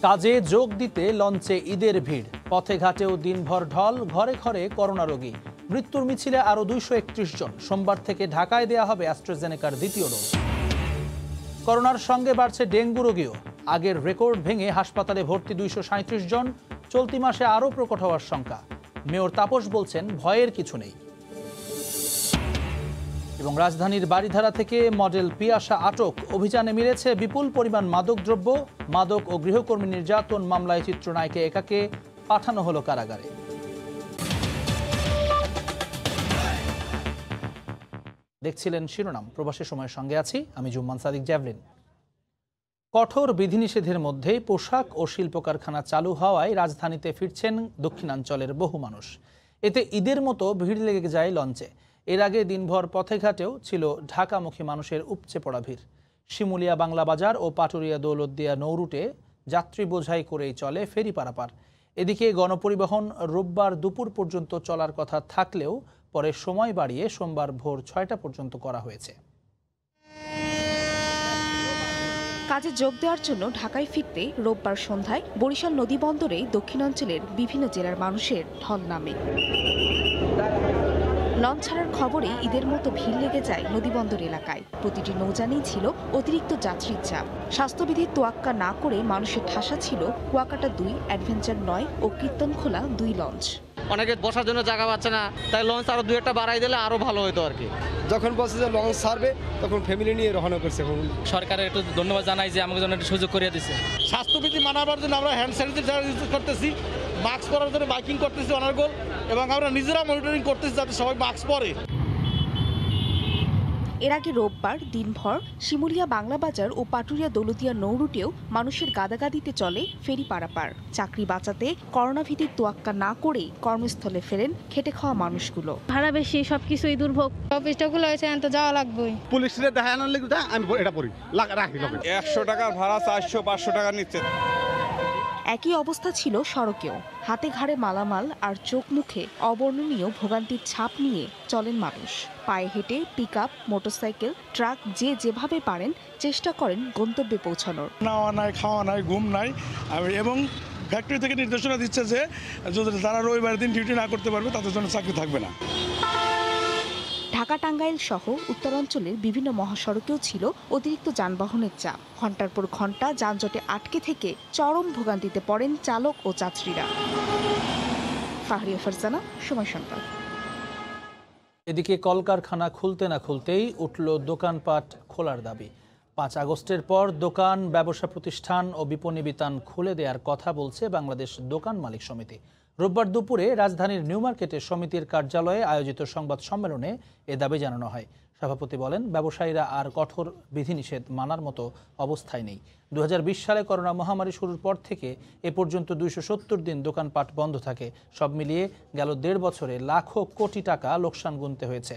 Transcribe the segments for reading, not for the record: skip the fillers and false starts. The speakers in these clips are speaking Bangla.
কাজে যোগ দিতে লঞ্চে ঈদের ভিড়, পথে ঘাটেও দিনভর ঢল, ঘরে ঘরে করোনা রোগী। মৃত্যুর মিছিলে আরও 231 জন। সোমবার থেকে ঢাকায় দেয়া হবে অ্যাস্ট্রাজেনেকার দ্বিতীয় ডোজ। করোনার সঙ্গে বাড়ছে ডেঙ্গু রোগীও। আগের রেকর্ড ভেঙে হাসপাতালে ভর্তি 237 জন। চলতি মাসে আরও প্রকট হওয়ার শঙ্কা। মেয়র তাপস বলছেন, ভয়ের কিছু নেই। এবং রাজধানীর বারিধারা থেকে মডেল পিয়াসা আটক। অভিযানে মিলেছে বিপুল পরিমাণ মাদকদ্রব্য। মাদক ও গৃহকর্মী নির্যাতন মামলায় চিত্রনায়িকা একাকে পাঠানো হলো কারাগারে। দেখছিলেন শিরোনাম। প্রবাসী সময়ের সঙ্গে আছি আমি জুম্মান সাদিক জ্যাভলিন। কঠোর বিধিনিষেধের মধ্যেই পোশাক ও শিল্প কারখানা চালু হওয়ায় রাজধানীতে ফিরছেন দক্ষিণাঞ্চলের বহু মানুষ। এতে ঈদের মতো ভিড় লেগে যায় লঞ্চে। এর আগে দিনভর পথে ঘাটেও ছিল ঢাকামুখী মানুষের উপচে পড়া ভিড়। শিমুলিয়া বাংলা বাজার ও পাটুরিয়া দৌলতদিয়া নৌরুটে যাত্রী বোঝাই করেই চলে ফেরি পারাপার। এদিকে গণপরিবহন রোববার দুপুর পর্যন্ত চলার কথা থাকলেও পরে সময় বাড়িয়ে সোমবার ভোর 6টা পর্যন্ত করা হয়েছে। কাজে যোগ দেওয়ার জন্য ঢাকায় ফিরতে রোববার সন্ধ্যায় বরিশাল নদীবন্দরে দক্ষিণাঞ্চলের বিভিন্ন জেলার মানুষের ঢল নামে। লঞ্চ ছাড়ার খবরে ঈদের মতো ভিড় লেগে যায় নদীবন্দর এলাকায়। প্রতিটি নৌযানেই ছিল অতিরিক্ত যাত্রীর চাপ। স্বাস্থ্যবিধির তোয়াক্কা না করে মানুষের ঠাসা ছিল কুয়াকাটা 2, অ্যাডভেঞ্চার 9 ও কীর্তনখোলা 2 লঞ্চ। অনেকে বসার জন্য জায়গা পাচ্ছে না, তাই লঞ্চ আরো 2-1টা বাড়াই দিলে আরো ভালো হতো আর কি। যখন বলছে যে লঞ্চ ছাড়বে তখন ফ্যামিলি নিয়ে রওনা করছে। সরকারের একটু ধন্যবাদ জানাই যে আমাকে জন্য একটু সুযোগ করে দিয়েছে। স্বাস্থ্যবিধি মানাবার জন্য আমরা হ্যান্ড স্যানিটাইজার ইউজ করতেছি, মাস্ক পরার জন্য বাইকিং করতেছি অনার্গল, এবং আমরা নিজেরা মনিটরিং করতেছি যাতে সবাই মাস্ক পরে। এর আগে রোববার দিনভর শিমুলিয়া বাংলা বাজার ও পাটুরিয়া দৌলতদিয়া নৌরুটেও মানুষের গাদাগাদিতে চলে ফেরি পারাপার। চাকরি বাঁচাতে করোনা ভীতির তোয়াক্কা না করেই কর্মস্থলে ফেরেন খেটে খাওয়া মানুষগুলো। ভাড়া বেশি, সবকিছুই দুর্ভোগ। অফিসটাগুলো হয়েছে তো যাওয়া লাগবেই। পুলিশের দেখানোর লেগে আমি এটা পড়ি রাখি 100 টাকার ভাড়া 400-500 টাকা নিচ্ছে। একই অবস্থা ছিল সড়কেও। হাতে ঘাড়ে মালামাল আর চোখ মুখে অবর্ণনীয় ভোগান্তির ছাপ নিয়ে চলেন মানুষ। পায়ে হেঁটে, পিকআপ, মোটরসাইকেল, ট্রাক যে যেভাবে পারেন চেষ্টা করেন গন্তব্যে পৌঁছানোর। নাওয়া নাই, খাওয়া নাই, ঘুম নাই, এবং ফ্যাক্টরি থেকে নির্দেশনা দিচ্ছে যে যারা রবিবার দিন ডিউটি না করতে পারবে তাদের জন্য চাকরি থাকবে না। ঢাকা টাঙ্গাইল সহ উত্তরাঞ্চলের বিভিন্ন মহাসড়কেও ছিল অতিরিক্ত যানবাহনের চাপ। ঘণ্টার পর ঘণ্টা যানজটে আটকে থেকে চরম ভোগান্তিতে পড়েন চালক ও যাত্রীরা। ফাহরিয়া ফারজানা, সময় সংবাদ। এদিকে কলকারখানা খুলতে না খুলতেই উঠল দোকানপাট খোলার দাবি। 5 আগস্টের পর দোকান, ব্যবসা প্রতিষ্ঠান ও বিপণী বিতান খুলে দেওয়ার কথা বলছে বাংলাদেশ দোকান মালিক সমিতি। রোববার দুপুরে রাজধানীর নিউ মার্কেটে সমিতির কার্যালয়ে আয়োজিত সংবাদ সম্মেলনে এ দাবি জানানো হয়। সভাপতি বলেন, ব্যবসায়ীরা আর কঠোর বিধিনিষেধ মানার মতো অবস্থায় নেই। 2020 সালে করোনা মহামারী শুরুর পর থেকে এ পর্যন্ত 270 দিন দোকানপাট বন্ধ থাকে। সব মিলিয়ে গেল 1.5 বছরে লাখো কোটি টাকা লোকসান গুনতে হয়েছে।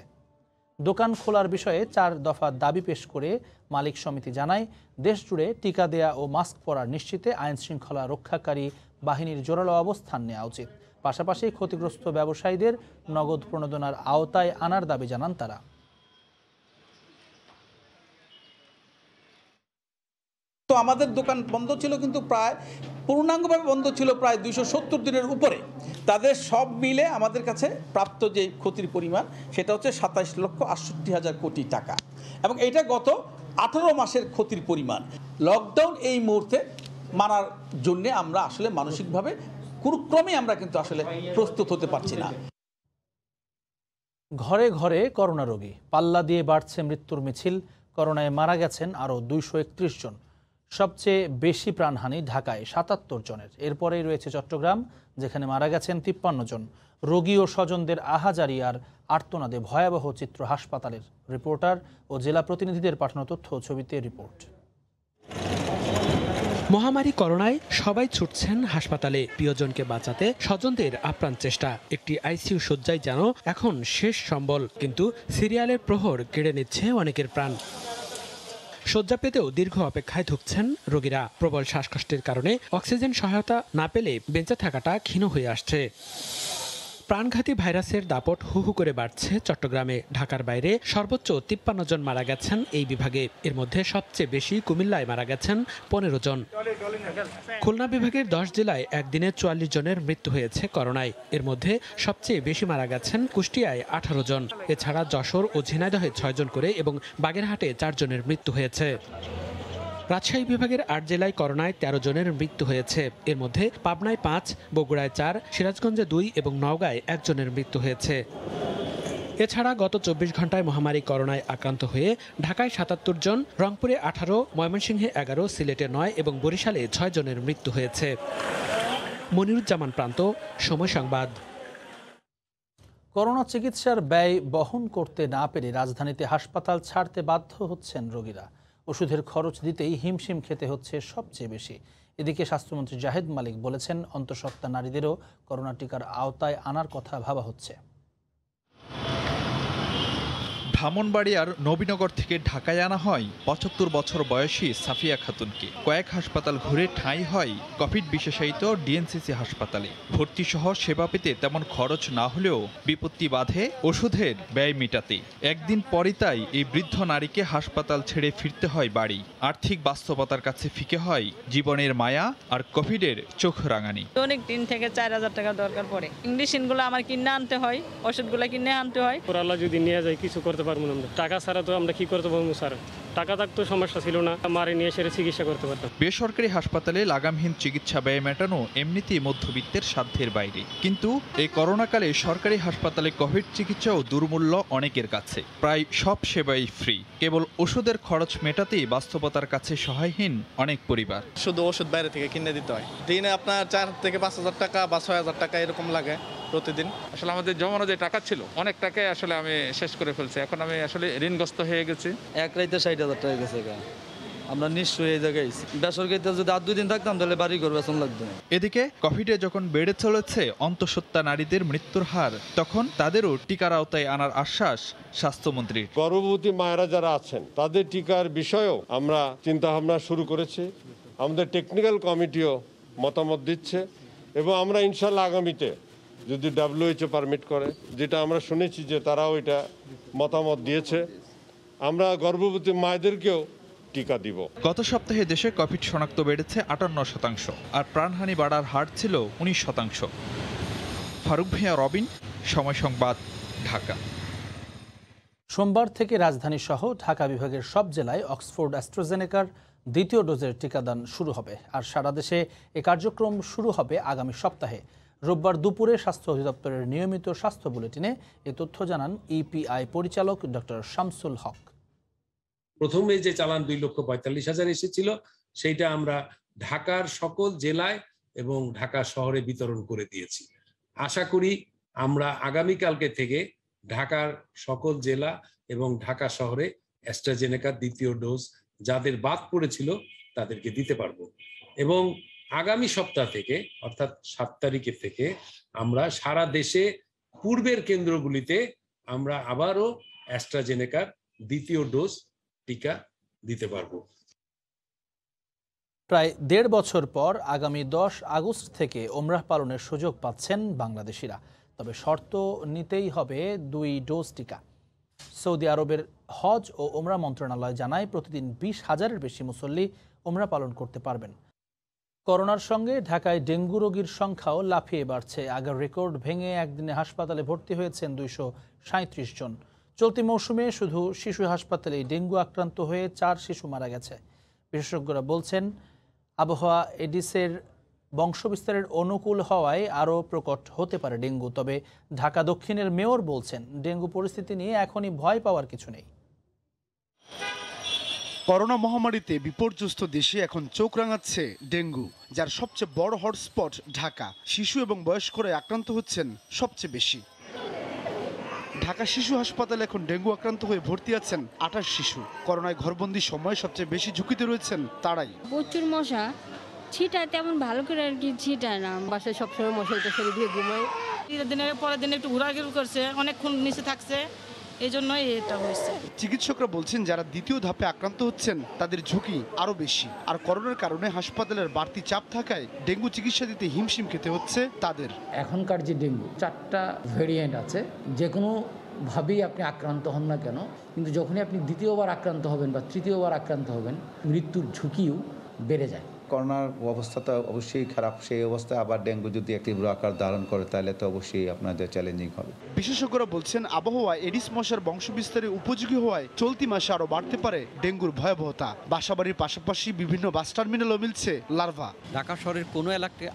দোকান খোলার বিষয়ে 4 দফা দাবি পেশ করে মালিক সমিতি জানায়, দেশজুড়ে টিকা দেয়া ও মাস্ক পরা নিশ্চিতে আইন শৃঙ্খলা রক্ষাকারী বাহিনীর জোরালো অবস্থান নেওয়া উচিত। পাশাপাশি ক্ষতিগ্রস্ত ব্যবসায়ীদের নগদ প্রণোদনার আওতায় আনার দাবি জানান তারা। তো আমাদের দোকান বন্ধ ছিল, কিন্তু প্রায় পূর্ণাঙ্গভাবে বন্ধ ছিল প্রায় 270 দিনের উপরে। তাদের সব মিলে আমাদের কাছে প্রাপ্ত যে ক্ষতির পরিমাণ সেটা হচ্ছে 27,68,000 কোটি টাকা, এবং এটা গত 18 মাসের ক্ষতির পরিমাণ। লকডাউন এই মুহূর্তে মানার জন্য আমরা আসলে মানসিকভাবে কোনো ক্রমে আমরা কিন্তু আসলে প্রস্তুত হতে পারছি না। ঘরে ঘরে করোনা রোগী, পাল্লা দিয়ে বাড়ছে মৃত্যুর মিছিল। করোনায় মারা গেছেন আরও 231 জন। সবচেয়ে বেশি প্রাণহানি ঢাকায় 77 জনের। এরপরেই রয়েছে চট্টগ্রাম, যেখানে মারা গেছেন 53 জন। রোগী ও স্বজনদের আহাজারি আর আর্তনাদে ভয়াবহ চিত্র হাসপাতালের। রিপোর্টার ও জেলা প্রতিনিধিদের পাঠানো তথ্য, ছবিতে রিপোর্ট। মহামারী করোনায় সবাই ছুটছেন হাসপাতালে। প্রিয়জনকে বাঁচাতে স্বজনদের আপ্রাণ চেষ্টা। একটি আইসিইউ শয্যায় যেন এখন শেষ সম্বল, কিন্তু সিরিয়ালের প্রহর কেড়ে নিচ্ছে অনেকের প্রাণ। শয্যা পেতেও দীর্ঘ অপেক্ষায় ধুঁকছেন রোগীরা। প্রবল শ্বাসকষ্টের কারণে অক্সিজেন সহায়তা না পেলে বেঁচে থাকাটা ক্ষীণ হয়ে আসছে। প্রাণঘাতী ভাইরাসের দাপট হু হু করে বাড়ছে চট্টগ্রামে। ঢাকার বাইরে সর্বোচ্চ 53 জন মারা গেছেন এই বিভাগে। এর মধ্যে সবচেয়ে বেশি কুমিল্লায় মারা গেছেন 15 জন। খুলনা বিভাগের 10 জেলায় একদিনে 44 জনের মৃত্যু হয়েছে করোনায়। এর মধ্যে সবচেয়ে বেশি মারা গেছেন কুষ্টিয়ায় 18 জন। এছাড়া যশোর ও ঝিনাইদহে 6 জন করে এবং বাগেরহাটে 4 জনের মৃত্যু হয়েছে। রাজশাহী বিভাগের 8 জেলায় করোনায় 13 জনের মৃত্যু হয়েছে। এর মধ্যে পাবনায় 5, বগুড়ায় 4, সিরাজগঞ্জে 2 এবং নওগাঁয় 1 জনের মৃত্যু হয়েছে। এছাড়া গত 24 ঘন্টায় মহামারী করোনায় আক্রান্ত হয়ে ঢাকায় 77 জন, রংপুরে 18, ময়মনসিংহে 11, সিলেটে 9 এবং বরিশালে 6 জনের মৃত্যু হয়েছে। মনিরুজ্জামান প্রান্ত, সময় সংবাদ। করোনা চিকিৎসার ব্যয় বহন করতে না পেরে রাজধানীতে হাসপাতাল ছাড়তে বাধ্য হচ্ছেন রোগীরা। ওষুধের খরচ দিতেই হিমশিম খেতে হচ্ছে সবচেয়ে বেশি। এদিকে স্বাস্থ্যমন্ত্রী জাহেদ মালিক বলেছেন, অন্তঃসত্ত্বা নারীদেরও করোনা টিকার আওতায় আনার কথা ভাবা হচ্ছে। ব্রাহ্মণবাড়িয়ার নবীনগর থেকে ঢাকায় আনা হয় 75 বছর বয়সী সাফিয়া খাতুনকে। কয়েক হাসপাতাল ঘুরে ঠাঁই হয় কোভিড বিশেষায়িত ডিএনসিসি হাসপাতালে। ভর্তি সহ সেবা পেতে তেমন খরচ না হলেও বিপত্তি বাধে ওষুধের ব্যয় মেটাতে। একদিন পরই তাই এই বৃদ্ধ নারীকে হাসপাতাল ছেড়ে ফিরতে হয় বাড়ি। আর্থিক বাস্তবতার কাছে ফিকে হয় জীবনের মায়া আর কোভিডের চোখ রাঙানি। অনেক দিন থেকে 4000 টাকা দরকার পড়ে। ইংলিশগুলো আমার কিনে আনতে হয়, ওষুধগুলো কিনে আনতে হয়। ওরালা যদি নিয়ে যায় কিছু করতে পারবো না। টাকা ছাড়া তো আমরা কি করতে পারবো স্যার? টাকা থাকতো সমস্যা ছিল না, মারে নিয়ে সেরে চিকিৎসা করতে পারতাম। বেসরকারি হাসপাতালে লাগামহীন চিকিৎসা ব্যয় মেটানো এমনিতেই মধ্যবিত্তের সাধ্যের বাইরে। কিন্তু এই করোনাকালে সরকারি হাসপাতালে কোভিড চিকিৎসাও দুর্মূল্য অনেকের কাছে। প্রায় সব সেবাই ফ্রি। কেবল ওষুধের খরচ মেটাতেই বাস্তবতার কাছে সহায়হীন অনেক পরিবার। শুধু ওষুধ বাইরে থেকে কিনে দিতে হয়। দিনে আপনার 4 থেকে 5000 টাকা বা 6000 টাকা এরকম লাগে প্রতিদিন। আসলে আমাদের জমানো যে টাকা ছিল অনেক টাকাই আসলে আমি শেষ করে ফেলছি। এখন আমি আসলে ঋণগ্রস্ত হয়ে গেছি। এক রাইতে 60,000 টাকা গেছে। আমরা নিশ্চয়ই এই জায়গায় বেসরকারিতে যদি আর 2 দিন থাকতাম তাহলে বাড়ি ঘর বেতন লাগতো। এদিকে কোভিডে যখন বেড়ে চলেছে অন্তঃসত্ত্বা নারীদের মৃত্যুর হার, তখন তাদেরও টিকার আওতায় আনার আশ্বাস স্বাস্থ্যমন্ত্রীর। গর্ভবতী মায়েরা যারা আছেন তাদের টিকার বিষয়েও আমরা চিন্তাভাবনা শুরু করেছি। আমাদের টেকনিক্যাল কমিটিও মতামত দিচ্ছে এবং আমরা ইনশাল্লাহ আগামীতে যদি WHO পারমিট করে, যেটা আমরা শুনেছি যে তারাও এটা মতামত দিয়েছে, আমরা গর্ভবতী মায়েদেরকেও টিকা দিব। গত সপ্তাহে দেশে কোভিড শনাক্ত বেড়েছে 58% আর প্রাণহানি বাড়ার হার ছিল 19%। ফারুক ভূঁইয়া, রবিন, সময় সংবাদ, ঢাকা। সোমবার থেকে রাজধানী সহ ঢাকা বিভাগের সব জেলায় অক্সফোর্ড অ্যাস্ট্রাজেনেকার দ্বিতীয় ডোজের টিকাদান শুরু হবে। আর সারা দেশে এ কার্যক্রম শুরু হবে আগামী সপ্তাহে। রোববার দুপুরে স্বাস্থ্য অধিদপ্তরের নিয়মিত স্বাস্থ্য বুলেটিনে এ তথ্য জানান ইপিআই পরিচালক ডক্টর শামসুল হক। প্রথমে যে চালান 2,45,000 এসেছিল, সেইটা আমরা ঢাকার সকল জেলায় এবং ঢাকা শহরে বিতরণ করে দিয়েছি। আশা করি আমরা আগামীকালকে থেকে ঢাকার সকল জেলা এবং ঢাকা শহরে অ্যাস্ট্রাজেনেকার দ্বিতীয় ডোজ যাদের বাদ পড়েছিল তাদেরকে দিতে পারবো। এবং আগামী সপ্তাহ থেকে অর্থাৎ 7 তারিখের থেকে আমরা সারা দেশে পূর্বের কেন্দ্রগুলিতে আমরা আবারও অ্যাস্ট্রাজেনেকার দ্বিতীয় ডোজ টিকা দিতে পারবো। প্রায় 1.5 বছর পর আগামী 10 আগস্ট থেকে ওমরাহ পালনের সুযোগ পাচ্ছেন বাংলাদেশিরা। তবে শর্ত নিতেই হবে 2 ডোজ টিকা। সৌদি আরবের হজ ও ওমরাহ মন্ত্রণালয় জানায়, প্রতিদিন 20,000-এর বেশি মুসল্লি ওমরাহ পালন করতে পারবেন। করোনার সঙ্গে ঢাকায় ডেঙ্গু রোগীর সংখ্যাও লাফিয়ে বাড়ছে। আগের রেকর্ড ভেঙে একদিনে হাসপাতালে ভর্তি হয়েছেন 237 জন। চলতি মৌসুমে শুধু শিশু হাসপাতালে ডেঙ্গু আক্রান্ত হয়ে 4 শিশু মারা গেছে। বিশেষজ্ঞরা বলছেন, আবহাওয়া এডিসের বংশবিস্তারের অনুকূল হওয়ায় আরও প্রকট হতে পারে ডেঙ্গু। তবে ঢাকা দক্ষিণের মেয়র বলছেন, ডেঙ্গু পরিস্থিতি নিয়ে এখনই ভয় পাওয়ার কিছু নেই। করোনা মহামারীতে বিপর্যস্ত দেশে এখন চোখ রাঙাচ্ছে ডেঙ্গু, যার সবচেয়ে বড় হটস্পট ঢাকা। শিশু এবং বয়স্করা আক্রান্ত হচ্ছেন সবচেয়ে বেশি। ঢাকা শিশু হাসপাতালে এখন ডেঙ্গু আক্রান্ত হয়ে ভর্তি আছেন 28 শিশু। করোনায় ঘরবন্দির সময় সবচেয়ে বেশি ঝুঁকিতে রয়েছেন তারাই। প্রচুর মশা ছিটায়, তেমন ভালো করে আর কি ছিটায় না। বাসায় সবসময় মশারিটা ছেড়ে দিয়ে ঘুমাই। দিনের পরের দিন একটু ঘোরাঘুরি করছে, অনেকক্ষণ নিচে থাকছে, এই জন্যই এটা হয়েছে। চিকিৎসকরা বলছেন যারা দ্বিতীয় ধাপে আক্রান্ত হচ্ছেন তাদের ঝুঁকি আরো বেশি, আর করোনার কারণে হাসপাতালের বাড়তি চাপ থাকায় ডেঙ্গু চিকিৎসা দিতে হিমশিম খেতে হচ্ছে তাদের। এখনকার যে ডেঙ্গু 4টা ভেরিয়েন্ট আছে, যে কোনো ভাবেই আপনি আক্রান্ত হন না কেন, কিন্তু যখনই আপনি দ্বিতীয়বার আক্রান্ত হবেন বা তৃতীয়বার আক্রান্ত হবেন, মৃত্যুর ঝুঁকিও বেড়ে যায়। করোনার অবস্থাটা অবশ্যই খারাপ, সেই অবস্থায় আবার ডেঙ্গু যদি তীব্র আকার ধারণ করে তাহলে তো অবশ্যই আপনাদের চ্যালেঞ্জিং হবে। বিশেষজ্ঞরা বলছেন আবহাওয়া এডিস মশার বংশবিস্তারে উপযোগী হওয়ায় চলতি মাসে আরও বাড়তে পারে ডেঙ্গুর ভয়াবহতা। বাসাবাড়ির পাশাপাশি বিভিন্ন বাস টার্মিনালও মিলছে লার্ভা। ঢাকা শহরের কোনো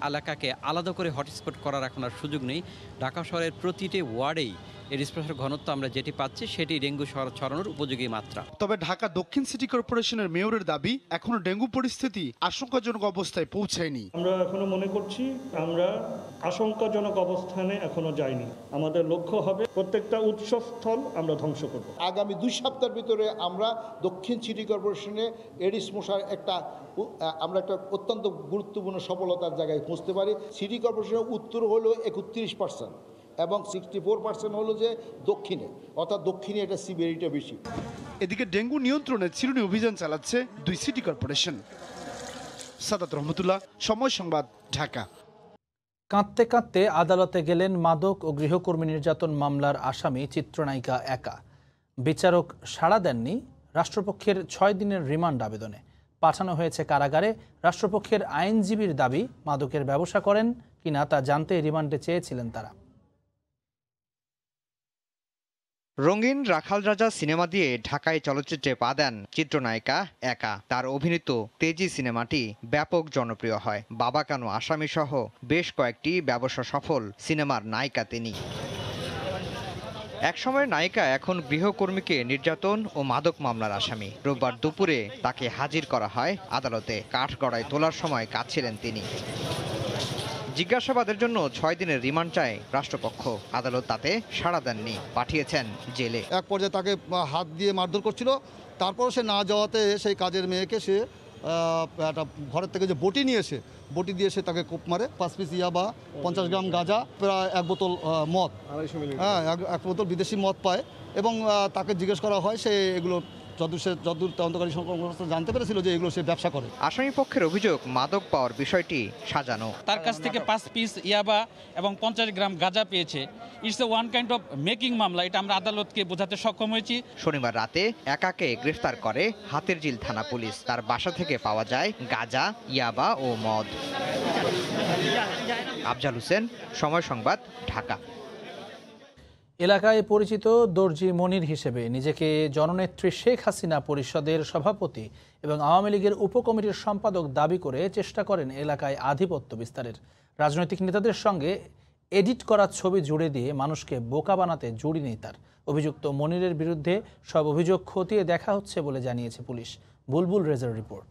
এলাকাকে আলাদা করে হটস্পট করার এখন আর সুযোগ নেই। ঢাকা শহরের প্রতিটি ওয়ার্ডেই এডিস মশার ঘনত্ব আমরা যেটি পাচ্ছি সেটি ডেঙ্গু ছড়ানোর উপযোগী মাত্রা। তবে ঢাকা দক্ষিণ সিটি কর্পোরেশনের মেয়রের দাবি, এখনো ডেঙ্গু পরিস্থিতি আশঙ্কাজনক অবস্থায় পৌঁছায়নি। আমরা এখনো মনে করছি আমরা আশঙ্কাজনক অবস্থানে এখনো যাইনি। আমাদের লক্ষ্য হবে প্রত্যেকটা উৎসস্থল আমরা ধ্বংস করব। আগামী 2 সপ্তাহের ভিতরে আমরা দক্ষিণ সিটি কর্পোরেশনে এডিস মশার একটা অত্যন্ত গুরুত্বপূর্ণ সফলতার জায়গায় পৌঁছতে পারি। সিটি কর্পোরেশনের উত্তর হলো 31% এবং 64% হলো যে দক্ষিণে, অর্থাৎ দক্ষিণে এটা সিভিয়ারিটি বেশি। এদিকে ডেঙ্গু নিয়ন্ত্রণে চিরুনি অভিযান চালাচ্ছে 2 সিটি কর্পোরেশন। সাদাত রহমতুল্লাহ, সময় সংবাদ, ঢাকা। কাঁদতে কাঁদতে আদালতে গেলেন মাদক ও গৃহকর্মী নির্যাতন মামলার আসামি চিত্রনায়িকা একা। বিচারক সাড়া দেননি রাষ্ট্রপক্ষের 6 দিনের রিমান্ড আবেদনে। পাঠানো হয়েছে কারাগারে। রাষ্ট্রপক্ষের আইনজীবীর দাবি, মাদকের ব্যবসা করেন কিনা তা জানতে রিমান্ডে চেয়েছিলেন তারা। রঙিন রাখাল রাজা সিনেমা দিয়ে ঢাকায় চলচ্চিত্রে পা দেন চিত্রনায়িকা একা। তার অভিনীত তেজি সিনেমাটি ব্যাপক জনপ্রিয় হয়। বাবা কেন আসামি সহ বেশ কয়েকটি ব্যবসা সফল সিনেমার নায়িকা তিনি। একসময়ের নায়িকা এখন গৃহকর্মীকে নির্যাতন ও মাদক মামলার আসামি। রোববার দুপুরে তাকে হাজির করা হয় আদালতে। কাঠগড়ায় তোলার সময় কাঁদছিলেন তিনি। জিজ্ঞাসাবাদের জন্য 6 দিনের রিমান্ড চায় রাষ্ট্রপক্ষ। আদালত তাতে সাড়া দেননি, পাঠিয়েছেন জেলে। এক পর্যায়ে তাকে হাত দিয়ে মারধর করছিল, তারপর সে না যাওয়াতে সেই কাজের মেয়েকে সে একটা ঘরের থেকে যে বটি নিয়েছে, বটি দিয়ে সে তাকে কোপ মারে। 5 পিস ইয়াবা, 50 গ্রাম গাঁজা, প্রায় 1 বোতল মদ, হ্যাঁ 1 বোতল বিদেশি মদ পায়। এবং তাকে জিজ্ঞেস করা হয়, সে এগুলো যদূর তদন্তকারী সংস্থা জানতে পেরেছিল যে এগুলো সে ব্যবসা করে। আসামি পক্ষের অভিযোগ, মাদক পাওয়ার বিষয়টি সাজানো। তার কাছ থেকে 5 পিস ইয়াবা এবং 50 গ্রাম গাঁজা পেয়েছে। It's a one kind of making মামলা, এটা আমরা আদালতকে বোঝাতে সক্ষম হয়েছি। শনিবার রাতে একাকে গ্রেফতার করে হাতিরঝিল থানা পুলিশ। তার বাসা থেকে পাওয়া যায় গাঁজা, ইয়াবা ও মদ। আফজাল হোসেন, সময় সংবাদ, ঢাকা। এলাকায় পরিচিত দর্জি মনির হিসেবে নিজেকে জননেত্রী শেখ হাসিনা পরিষদের সভাপতি এবং আওয়ামী লীগের উপকমিটির সম্পাদক দাবি করে চেষ্টা করেন এলাকায় আধিপত্য বিস্তারের। রাজনৈতিক নেতাদের সঙ্গে এডিট করা ছবি জুড়ে দিয়ে মানুষকে বোকা বানাতে জুড়ি নেই তার। অভিযুক্ত মনিরের বিরুদ্ধে সব অভিযোগ খতিয়ে দেখা হচ্ছে বলে জানিয়েছে পুলিশ। বুলবুল রেজার রিপোর্ট।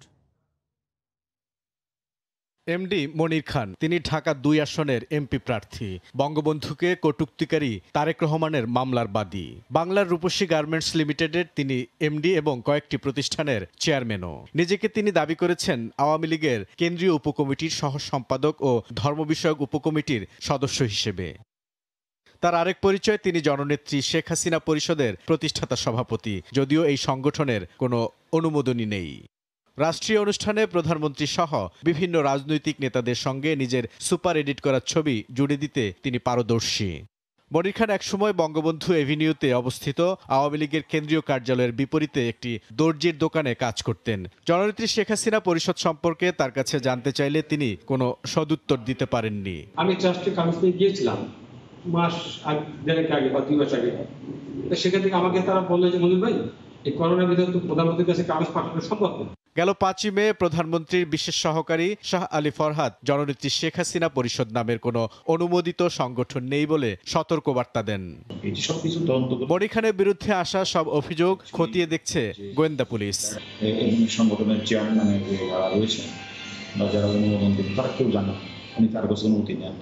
এমডি মনির খান, তিনি ঢাকা 2 আসনের এমপি প্রার্থী। বঙ্গবন্ধুকে কটূক্তিকারী তারেক রহমানের মামলার বাদী। বাংলার রূপসী গার্মেন্টস লিমিটেডের তিনি এমডি এবং কয়েকটি প্রতিষ্ঠানের চেয়ারম্যানও। নিজেকে তিনি দাবি করেছেন আওয়ামী লীগের কেন্দ্রীয় উপকমিটির সহ সম্পাদক ও ধর্ম বিষয়ক উপকমিটির সদস্য হিসেবে। তার আরেক পরিচয়, তিনি জননেত্রী শেখ হাসিনা পরিষদের প্রতিষ্ঠাতা সভাপতি, যদিও এই সংগঠনের কোনো অনুমোদনই নেই। রাষ্ট্রীয় অনুষ্ঠানে প্রধানমন্ত্রী সহ বিভিন্ন রাজনৈতিক নেতাদের সঙ্গে নিজের সুপার এডিট করা ছবি জুড়ে দিতে তিনি পারদর্শী। মনির খান একসময় বঙ্গবন্ধু এভিনিউতে অবস্থিত আওয়ামী লীগের কেন্দ্রীয় কার্যালয়ের বিপরীতে একটি দর্জির দোকানে কাজ করতেন। জননেত্রী শেখ হাসিনা পরিষদ সম্পর্কে তার কাছে জানতে চাইলে তিনি কোনো সদুত্তর দিতে পারেননি। আমি ট্রাস্টের কাউন্সিলে গিয়েছিলাম মাস দেড়েক আগে বা 2 মাস আগে। সেখান থেকে আমাকে তারা বললো যে মনির ভাই, এই করোনার ভিতরে তো প্রধানমন্ত্রীর কাছে কাগজ পাঠানো সম্ভব না। গেল 5 মে প্রধানমন্ত্রীর বিশেষ সহকারী শাহ আলী ফরহাদ জননেত্রী শেখ হাসিনা পরিষদ নামের কোনো অনুমোদিত সংগঠন নেই বলে সতর্কবার্তা দেন। মনির খানের বিরুদ্ধে আসা সব অভিযোগ খতিয়ে দেখছে গোয়েন্দা পুলিশ। সংগঠনের চেয়ারম্যান যারা রয়েছেন বা যারা অনুমোদন দেন তারা কেউ জানে উনি কার কাছে অনুমতি নেন।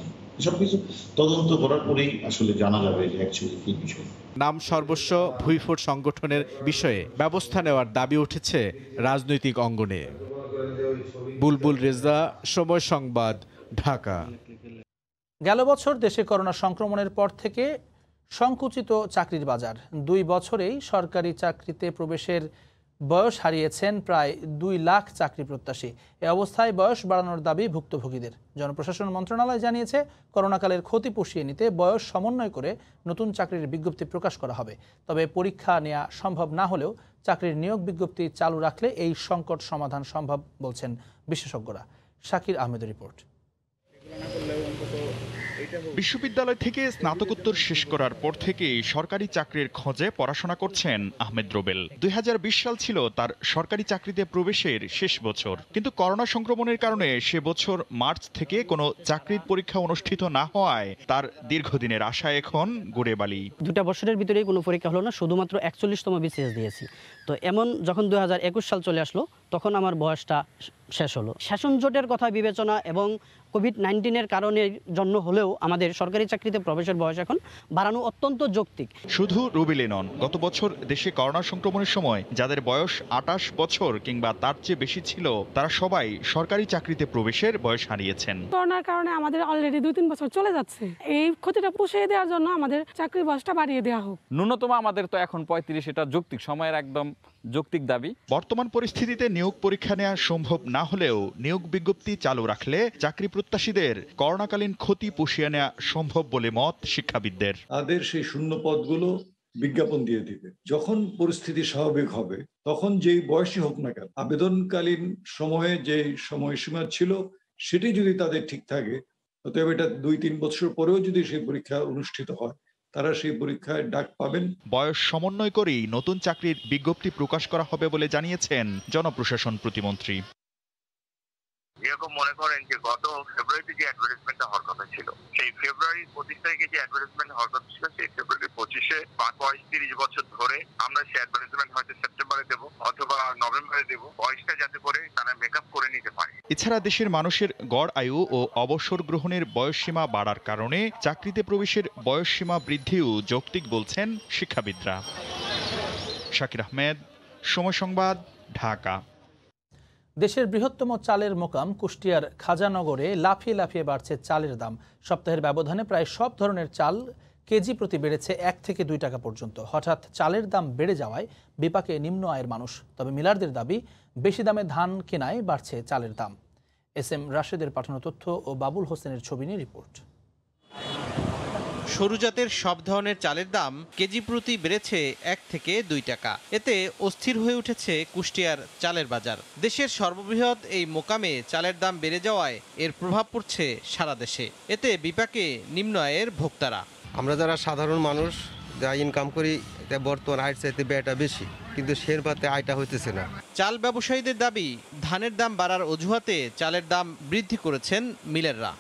সবকিছু তদন্ত করার পরেই আসলে জানা যাবে যে অ্যাকচুয়ালি কি বিষয়। নাম সর্বস্ব ভুইফোট সংগঠনের বিষয়ে ব্যবস্থা নেওয়ার দাবি উঠেছে রাজনৈতিক অঙ্গনে। বুলবুল রেজা, সময় সংবাদ, ঢাকা। গেল বছর দেশে করোনা সংক্রমণের পর থেকে সংকুচিত চাকরির বাজার। 2 বছরেই সরকারি চাকরিতে প্রবেশের বয়স হারিয়েছেন প্রায় 2 লাখ চাকরি প্রত্যাশী। এ অবস্থায় বয়স বাড়ানোর দাবি ভুক্তভোগীদের। জনপ্রশাসন মন্ত্রণালয় জানিয়েছে, করোনাকালের ক্ষতি পুষিয়ে নিতে বয়স সমন্বয় করে নতুন চাকরির বিজ্ঞপ্তি প্রকাশ করা হবে। তবে পরীক্ষা নেওয়া সম্ভব না হলেও চাকরির নিয়োগ বিজ্ঞপ্তি চালু রাখলে এই সংকট সমাধান সম্ভব বলছেন বিশেষজ্ঞরা। শাকির আহমেদের রিপোর্ট। বিশ্ববিদ্যালয় থেকে স্নাতকোত্তর শেষ করার পর থেকে সরকারি চাকরির খোঁজে পড়াশোনা করছেন আহমেদ রুবেল। 2020 সাল ছিল তার সরকারি চাকরিতে প্রবেশের শেষ বছর, কিন্তু করোনা সংক্রমণের কারণে সে বছর মার্চ থেকে কোনো চাকরির পরীক্ষা অনুষ্ঠিত না হওয়ায় তার দীর্ঘদিনের আশা এখন গুড়ে বালি। 2টা বছরের ভিতরেই কোনো পরীক্ষা হলো না, শুধুমাত্র 41তম বিসিএস দিয়েছি। তো এমন যখন 2021 সাল চলে আসলো তখন আমার বয়সটা শেষ হলো। শাসন জোটের কথা বিবেচনা এবং কোভিড-19-এর কারণের জন্য হলেও আমাদের সরকারি চাকরিতে প্রবেশের বয়স এখন বাড়ানো অত্যন্ত যৌক্তিক। শুধু রুবেলই নন, গত বছর দেশে করোনা সংক্রমণের সময় যাদের বয়স 28 বছর কিংবা তার চেয়ে বেশি ছিল, তারা সবাই সরকারি চাকরিতে প্রবেশের বয়স হারিয়েছেন। করোনার কারণে আমাদের অলরেডি 2-3 বছর চলে যাচ্ছে। এই ক্ষতিটা পুষিয়ে দেওয়ার জন্য আমাদের চাকরির বয়সটা বাড়িয়ে দেওয়া হোক। ন্যূনতম আমাদের তো এখন 35, এটা যৌক্তিক সময়ের একদম যৌক্তিক দাবি। বর্তমান পরিস্থিতিতে নিয়োগ পরীক্ষা নেওয়া সম্ভব না হলেও নিয়োগ বিজ্ঞপ্তি চালু রাখলে চাকরি প্রত্যাশীদের করোনাকালীন ক্ষতি পুষিয়ে নেওয়া সম্ভব বলে মত শিক্ষাবিদদের। তাদের সেই শূন্য পদগুলো বিজ্ঞাপন দিয়ে দিবে। যখন পরিস্থিতি স্বাভাবিক হবে তখন যেই বয়সী হোক না কেন, আবেদনকালীন সময়ে যে সময়সীমা ছিল সেটি যদি তাদের ঠিক থাকে, অতএব এটা 2-3 বছর পরেও যদি সেই পরীক্ষা অনুষ্ঠিত হয়, তারা সেই পরীক্ষায় ডাক পাবেন। বয়স সমন্বয় করেই নতুন চাকরির বিজ্ঞপ্তি প্রকাশ করা হবে বলে জানিয়েছেন জনপ্রশাসন প্রতিমন্ত্রী। এরকম মনে করেন যে গত ফেব্রুয়ারিতে যে অ্যাডভার্টাইজমেন্টটা হওয়ার কথা ছিল, সেই ফেব্রুয়ারি 25 তারিখে যে অ্যাডভার্টাইজমেন্ট হওয়ার কথা ছিল, সেই ফেব্রুয়ারি 25-এ 30 বছর ধরে আমরা সেই অ্যাডভার্টাইজমেন্ট হয়তো সেপ্টেম্বরে দেব অথবা নভেম্বরে দেব, বয়সটা যাতে করে তারা মেকআপ করে নিতে পারে। এছাড়া দেশের মানুষের গড় আয়ু ও অবসর গ্রহণের বয়সসীমা বাড়ার কারণে চাকরিতে প্রবেশের বয়সসীমা বৃদ্ধিও যৌক্তিক বলছেন শিক্ষাবিদরা। শাকির আহমেদ, সময় সংবাদ, ঢাকা। দেশের বৃহত্তম চালের মোকাম কুষ্টিয়ার খাজানগরে লাফিয়ে লাফিয়ে বাড়ছে চালের দাম। সপ্তাহের ব্যবধানে প্রায় সব ধরনের চাল কেজি প্রতি বেড়েছে 1 থেকে 2 টাকা পর্যন্ত। হঠাৎ চালের দাম বেড়ে যাওয়ায় বিপাকে নিম্ন আয়ের মানুষ। তবে মিলারদের দাবি, বেশি দামে ধান কেনায় বাড়ছে চালের দাম। এস.এম. রাশেদের পাঠানো তথ্য ও বাবুল হোসেনের ছবি নিয়ে রিপোর্ট। সরু জাতের সব ধরনের চালের দাম কেজি প্রতি বেড়েছে 1 থেকে 2 টাকা। এতে অস্থির হয়ে উঠেছে কুষ্টিয়ার চালের বাজার। দেশের সর্ববৃহৎ এই মোকামে চালের দাম বেড়ে যাওয়ায় এর প্রভাব পড়ছে সারা দেশে। এতে বিপাকে নিম্ন আয়ের ভোক্তারা। আমরা যারা সাধারণ মানুষ যা ইনকাম করি, বর্তমান আয়ের চাইতে ব্যয়টা বেশি, কিন্তু সেরপাতে আয়টা হইতেছে না। চাল ব্যবসায়ীদের দাবি, ধানের দাম বাড়ার অজুহাতে চালের দাম বৃদ্ধি করেছেন মিলাররা।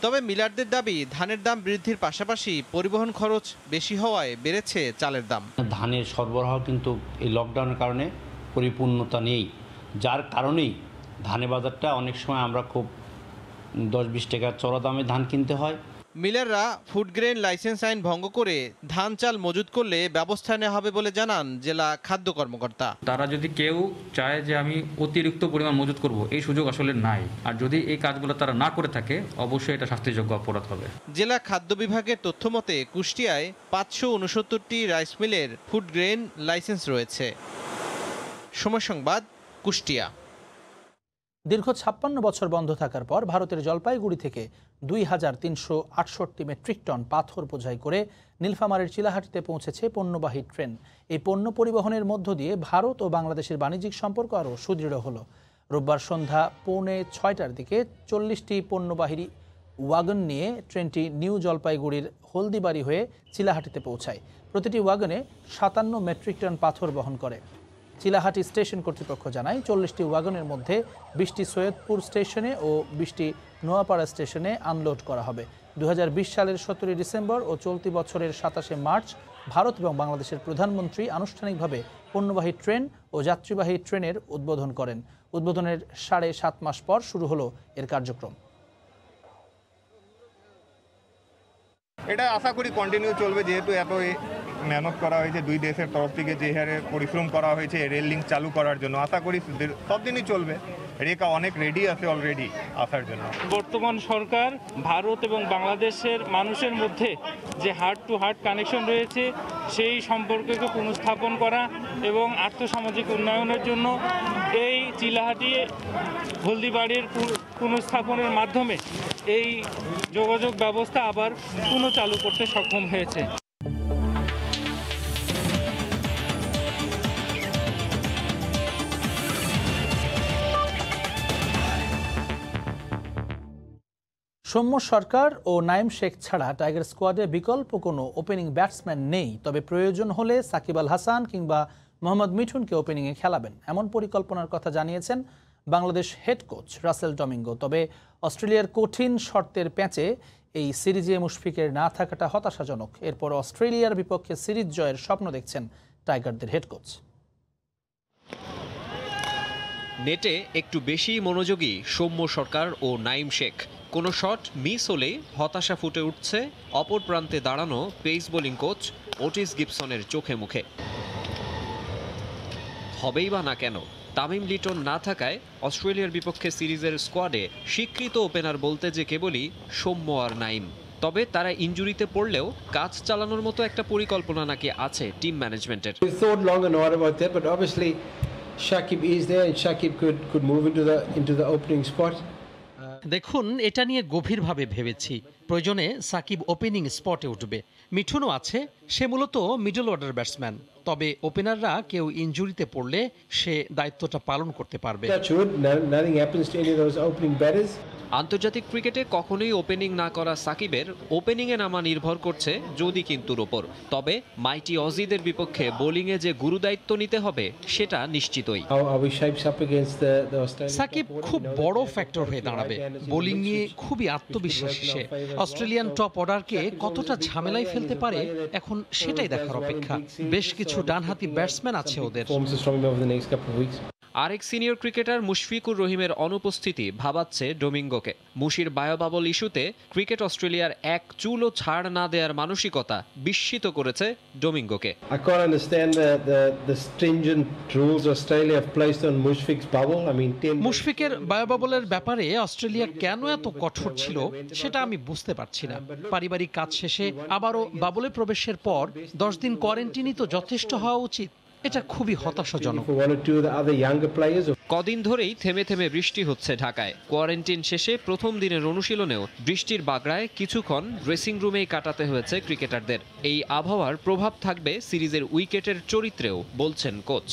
তবে মিলারদের দাবি, ধানের দাম বৃদ্ধির পাশাপাশি পরিবহন খরচ বেশি হওয়ায় বেড়েছে চালের দাম। ধানের সরবরাহ কিন্তু এই লকডাউনের কারণে পরিপূর্ণতা নেই, যার কারণেই ধানের বাজারটা অনেক সময় আমরা খুব 10-20 টাকা চড়া দামে ধান কিনতে হয়। মিলাররা ফুড গ্রেন লাইসেন্স আইন ভঙ্গ করে ধান চাল মজুত করলে ব্যবস্থা নেওয়া হবে বলে জানান জেলা খাদ্য কর্মকর্তা। তারা যদি কেউ চায় যে আমি অতিরিক্ত পরিমাণ মজুত করব, এই সুযোগ আসলে নাই। আর যদি এই কাজগুলো তারা না করে থাকে, অবশ্যই এটা শাস্তিযোগ্য অপরাধ হবে। জেলা খাদ্য বিভাগের তথ্য মতে কুষ্টিয়ায় 569টি রাইস মিলের ফুড গ্রেন লাইসেন্স রয়েছে। সময় সংবাদ, কুষ্টিয়া। দীর্ঘ 56 বছর বন্ধ থাকার পর ভারতের জলপাইগুড়ি থেকে 2368 মেট্রিক টন পাথর বোঝাই করে নীলফামারীর চিলাহাটিতে পৌঁছেছে পণ্যবাহী ট্রেন। এই পণ্য পরিবহনের মধ্য দিয়ে ভারত ও বাংলাদেশের বাণিজ্যিক সম্পর্ক আরও সুদৃঢ় হলো। রোববার সন্ধ্যা 5:45টার দিকে 40টি পণ্যবাহী ওয়াগন নিয়ে ট্রেনটি নিউ জলপাইগুড়ির হলদিবাড়ি হয়ে চিলাহাটিতে পৌঁছায়। প্রতিটি ওয়াগনে 57 মেট্রিক টন পাথর বহন করে। চিলাহাটি স্টেশন কর্তৃপক্ষ জানায়, 40টি ওয়াগনের মধ্যে 20টি সৈয়দপুর স্টেশনে ও 20টি নোয়াপাড়া স্টেশনে আনলোড করা হবে। 2020 সালের 17 ডিসেম্বর ও চলতি বছরের 27শে মার্চ ভারত এবং বাংলাদেশের প্রধানমন্ত্রী আনুষ্ঠানিকভাবে পণ্যবাহী ট্রেন ও যাত্রীবাহী ট্রেনের উদ্বোধন করেন। উদ্বোধনের 7.5 মাস পর শুরু হলো এর কার্যক্রম। এটা আশা করি কন্টিনিউ চলবে, যেহেতু এত মেহনত করা হয়েছে দুই দেশের তরফ থেকে, যে হারে পরিশ্রম করা হয়েছে রেল লিঙ্ক চালু করার জন্য, আশা করি সব দিনই চলবে। রেকা অনেক রেডি আছে অলরেডি আসার জন্য। বর্তমান সরকার ভারত এবং বাংলাদেশের মানুষের মধ্যে যে হার্ট টু হার্ট কানেকশন রয়েছে সেই সম্পর্ককে পুনঃস্থাপন করা এবং আর্থসামাজিক উন্নয়নের জন্য এই চিলাহাটি হলদিবাড়ির পুনঃস্থাপনের মাধ্যমে এই যোগাযোগ ব্যবস্থা আবার পুনঃচালু করতে সক্ষম হয়েছে। সৌম্য সরকার ও নাইম শেখ ছাড়া টাইগার স্কোয়াডে বিকল্প কোনো ওপেনিং ব্যাটসম্যান নেই, তবে প্রয়োজন হলে সাকিব আল হাসান কিংবা মোহাম্মদ মিঠুনকে ওপেনিংয়ে খেলাবেন এমন পরিকল্পনার কথা জানিয়েছেন Bangladesh head coach Russell Domingo. তবে অস্ট্রেলিয়ার কঠিন শর্তের প্যাচে এই সিরিজে মুশফিকের না থাকাটা হতাশাজনক। এরপর অস্ট্রেলিয়ার বিপক্ষে সিরিজ জয়ের স্বপ্ন দেখছেন টাইগারদের হেড কোচ। নেটে একটু বেশি মনোযোগী সৌম্য সরকার ও নাইম শেখ। কোনো শট মিস হলে হতাশা ফুটে উঠছে অপর প্রান্তে দাঁড়ানো পেস বোলিং কোচ ওটিস গিবসনের চোখে মুখে। হবেই বা না কেন, তামিম লিটন না থাকায় অস্ট্রেলিয়ার বিপক্ষে সিরিজের স্কোয়াডে স্বীকৃত ওপেনার বলতে যে কেবলই সৌম্য আর নাইম। তবে তারা ইনজুরিতে পড়লেও কাজ চালানোর মতো একটা পরিকল্পনা নাকি আছে টিম ম্যানেজমেন্টের। Shakib is there and Shakib could move into the opening spot. দেখুন, এটা নিয়ে গভীরভাবে ভেবেছি। প্রয়োজনে সাকিব ওপেনিং স্পটে উঠবে। মিঠুনও আছে, সে মূলত মিডল অর্ডার ব্যাটসম্যান। তবে ওপেনাররা কেউ ইনজুরিতে পড়লে সে দায়িত্বটা পালন করতে পারবে। আন্তর্জাতিক ক্রিকেটে কখনোই ওপেনিং না করা সাকিবের ওপেনিংয়ে নামা নির্ভর করছে যদি কিন্তুর ওপর। তবে মাইটি অজিদের বিপক্ষে বোলিংয়ে যে গুরুদায়িত্ব নিতে হবে সেটা নিশ্চিতই। সাকিব খুব বড় ফ্যাক্টর হয়ে দাঁড়াবে। বোলিং নিয়ে খুবই আত্মবিশ্বাসী সে। অস্ট্রেলিয়ান টপ অর্ডারকে কতটা ঝামেলায় ফেলতে পারে এখন সেটাই দেখার অপেক্ষা। বেশ কিছু ডানহাতি ব্যাটসম্যান আছে ওদের। আরেক সিনিয়র ক্রিকেটার মুশফিকুর রহিমের অনুপস্থিতি ভাবাচ্ছে ডোমিঙ্গোকে। মুশির বায়োবাবল ইস্যুতে ক্রিকেট অস্ট্রেলিয়ার এক চুলও ছাড় না দেওয়ার মানসিকতা বিস্মিত করেছে ডোমিঙ্গোকে। মুশফিকের বায়োবাবলের ব্যাপারে অস্ট্রেলিয়া কেন এত কঠোর ছিল সেটা আমি বুঝতে পারছি না। পারিবারিক কাজ শেষে আবারও বাবলে প্রবেশের পর 10 দিন কোয়ারেন্টিনই তো যথেষ্ট হওয়া উচিত। এটা খুবই হতাশাজনক। কদিন ধরেই থেমে থেমে বৃষ্টি হচ্ছে ঢাকায়। কোয়ারেন্টিন শেষে প্রথম দিনের অনুশীলনেও বৃষ্টির বাগড়ায় কিছুক্ষণ ড্রেসিং রুমেই কাটাতে হয়েছে ক্রিকেটারদের। এই আবহাওয়ার প্রভাব থাকবে সিরিজের উইকেটের চরিত্রেও বলছেন কোচ।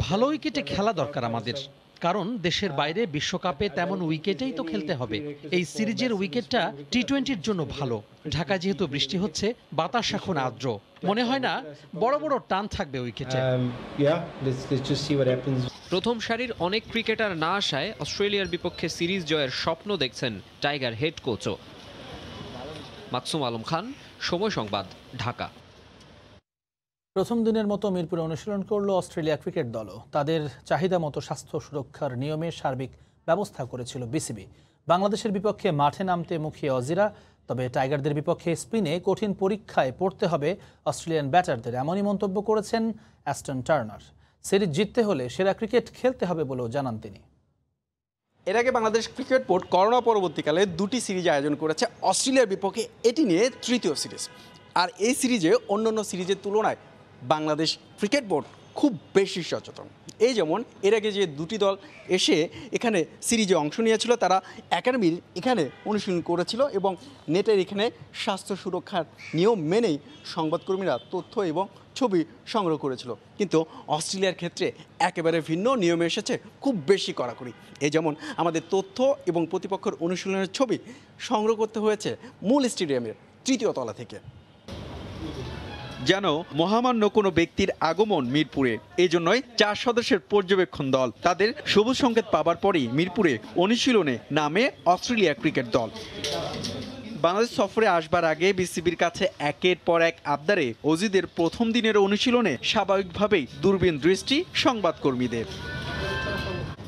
ভালো উইকেটে খেলা দরকার আমাদের, কারণ দেশের বাইরে বিশ্বকাপে তেমন উইকেটেই তো খেলতে হবে। এই সিরিজের উইকেটটা টি-20-র জন্য ভালো। ঢাকায় যেহেতু বৃষ্টি হচ্ছে, বাতাস এখন আর্দ্র, মনে হয় না বড় বড় টান থাকবে উইকেটে। প্রথম সারির অনেক ক্রিকেটার না আসায় অস্ট্রেলিয়ার বিপক্ষে সিরিজ জয়ের স্বপ্ন দেখছেন টাইগার হেড কোচও। মাকসুম আলম খান, সময় সংবাদ, ঢাকা। প্রথম দিনের মতো মিরপুরে অনুশীলন করল অস্ট্রেলিয়া ক্রিকেট দলও। তাদের চাহিদা মতো স্বাস্থ্য সুরক্ষার নিয়মে সার্বিক ব্যবস্থা করেছিল বিসিবি। বাংলাদেশের বিপক্ষে মাঠে নামতে মুখিয়ে অজিরা, তবে টাইগারদের বিপক্ষে স্পিনে কঠিন পরীক্ষায় পড়তে হবে অস্ট্রেলিয়ান ব্যাটারদের, এমনই মন্তব্য করেছেন অ্যাস্টন টার্নার। সিরিজ জিততে হলে সেরা ক্রিকেট খেলতে হবে বলেও জানান তিনি। এর আগে বাংলাদেশ ক্রিকেট বোর্ড করোনা পরবর্তীকালে 2টি সিরিজ আয়োজন করেছে অস্ট্রেলিয়ার বিপক্ষে, এটি নিয়ে তৃতীয় সিরিজ। আর এই সিরিজে অন্যান্য সিরিজের তুলনায় বাংলাদেশ ক্রিকেট বোর্ড খুব বেশি সচেতন। এই যেমন এর আগে যে 2টি দল এসে এখানে সিরিজে অংশ নিয়েছিল, তারা একাডেমির এখানে অনুশীলন করেছিল এবং নেটের এখানে স্বাস্থ্য সুরক্ষার নিয়ম মেনেই সংবাদকর্মীরা তথ্য এবং ছবি সংগ্রহ করেছিল। কিন্তু অস্ট্রেলিয়ার ক্ষেত্রে একেবারে ভিন্ন নিয়মে এসেছে, খুব বেশি কড়াকড়ি। এই যেমন আমাদের তথ্য এবং প্রতিপক্ষের অনুশীলনের ছবি সংগ্রহ করতে হয়েছে মূল স্টেডিয়ামের 3য় তলা থেকে। যেন মহামান্য কোনো ব্যক্তির আগমন মিরপুরে। এই জন্যই 4 সদস্যের পর্যবেক্ষণ দল। তাদের সবুজ সংকেত পাবার পরই মিরপুরে অনুশীলনে নামে অস্ট্রেলিয়া ক্রিকেট দল। বাংলাদেশ সফরে আসবার আগে বিসিবির কাছে একের পর এক আবদারে অজিদের প্রথম দিনের অনুশীলনে স্বাভাবিকভাবেই দূরবীন দৃষ্টি সংবাদকর্মীদের।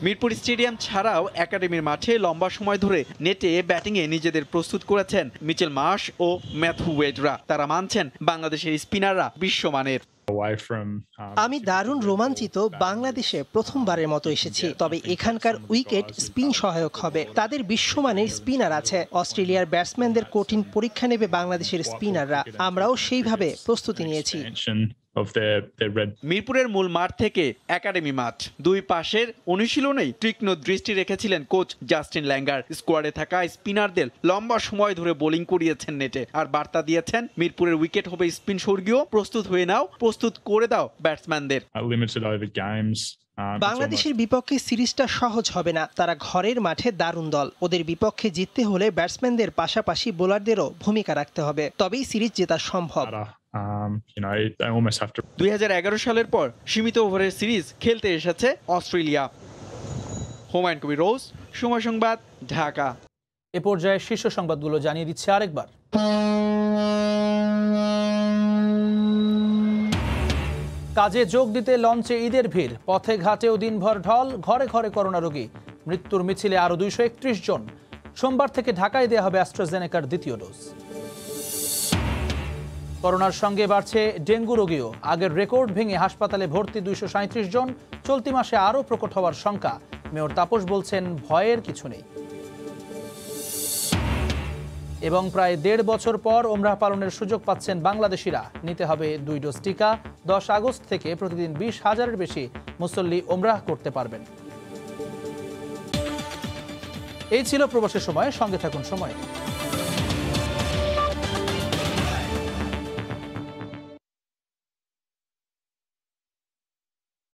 মিরপুর স্টেডিয়াম ছাড়াও একাডেমির মাঠে লম্বা সময় ধরে নেটে ব্যাটিংয়ে নিজেদের প্রস্তুত করেছেন মিচেল মার্শ ও ম্যাথু ওয়েডরা। তারা মানছেন বাংলাদেশের স্পিনাররা বিশ্বমানের। আমি দারুণ রোমাঞ্চিত। বাংলাদেশে প্রথমবারের মতো এসেছি, তবে এখানকার উইকেট স্পিন সহায়ক হবে। তাদের বিশ্বমানের স্পিনার আছে। অস্ট্রেলিয়ার ব্যাটসম্যানদের কঠিন পরীক্ষা নেবে বাংলাদেশের স্পিনাররা। আমরাও সেইভাবে প্রস্তুতি নিয়েছি। মিরপুরের মূল মাঠ থেকে একাডেমি মাঠ, দুই পাশের অনুশীলনেই তীক্ষ্ণ দৃষ্টি রেখেছিলেন কোচ জাস্টিন ল্যাঙ্গার। স্কোয়াডে থাকা স্পিনারদের লম্বা সময় ধরে বোলিং করিয়েছেন নেটে, আর বার্তা দিয়েছেন মিরপুরের উইকেট হবে স্পিন স্বর্গীয়, প্রস্তুত হয়ে নাও, প্রস্তুত করে দাও ব্যাটসম্যানদের। বাংলাদেশের বিপক্ষে সিরিজটা সহজ হবে না। তারা ঘরের মাঠে দারুণ দল। ওদের বিপক্ষে জিততে হলে ব্যাটসম্যানদের পাশাপাশি বোলারদেরও ভূমিকা রাখতে হবে, তবেই সিরিজ জেতা সম্ভব। 2011 সালের পর সীমিত ওভারের সিরিজ খেলতে এসেছে অস্ট্রেলিয়া। হুমায়ুন কবির রোজ, সময় সংবাদ, ঢাকা। এ পর্যায়ে শীর্ষ সংবাদগুলো জানিয়ে দিচ্ছে আরেকবার। কাজে যোগ দিতে লঞ্চে ঈদের ভিড়, পথে ঘাটেও দিনভর ঢল, ঘরে ঘরে করোনা রোগী। মৃত্যুর মিছিলে আরো 231 জন। সোমবার থেকে ঢাকায় দেওয়া হবে অ্যাস্ট্রাজেনেকার দ্বিতীয় ডোজ। করোনার সঙ্গে বাড়ছে ডেঙ্গু রোগীও। আগের রেকর্ড ভেঙে হাসপাতালে ভর্তি 237 জন। চলতি মাসে আরও প্রকট হওয়ার শঙ্কা। মেয়র তাপস বলছেন, ভয়ের কিছু নেই। এবং প্রায় 1.5 বছর পর ওমরাহ পালনের সুযোগ পাচ্ছেন বাংলাদেশিরা। নিতে হবে 2 ডোজ টিকা। 10 আগস্ট থেকে প্রতিদিন 20,000-এর বেশি মুসল্লি ওমরাহ করতে পারবেন। এই ছিল প্রবাসের সময়। সঙ্গে থাকুন সময়।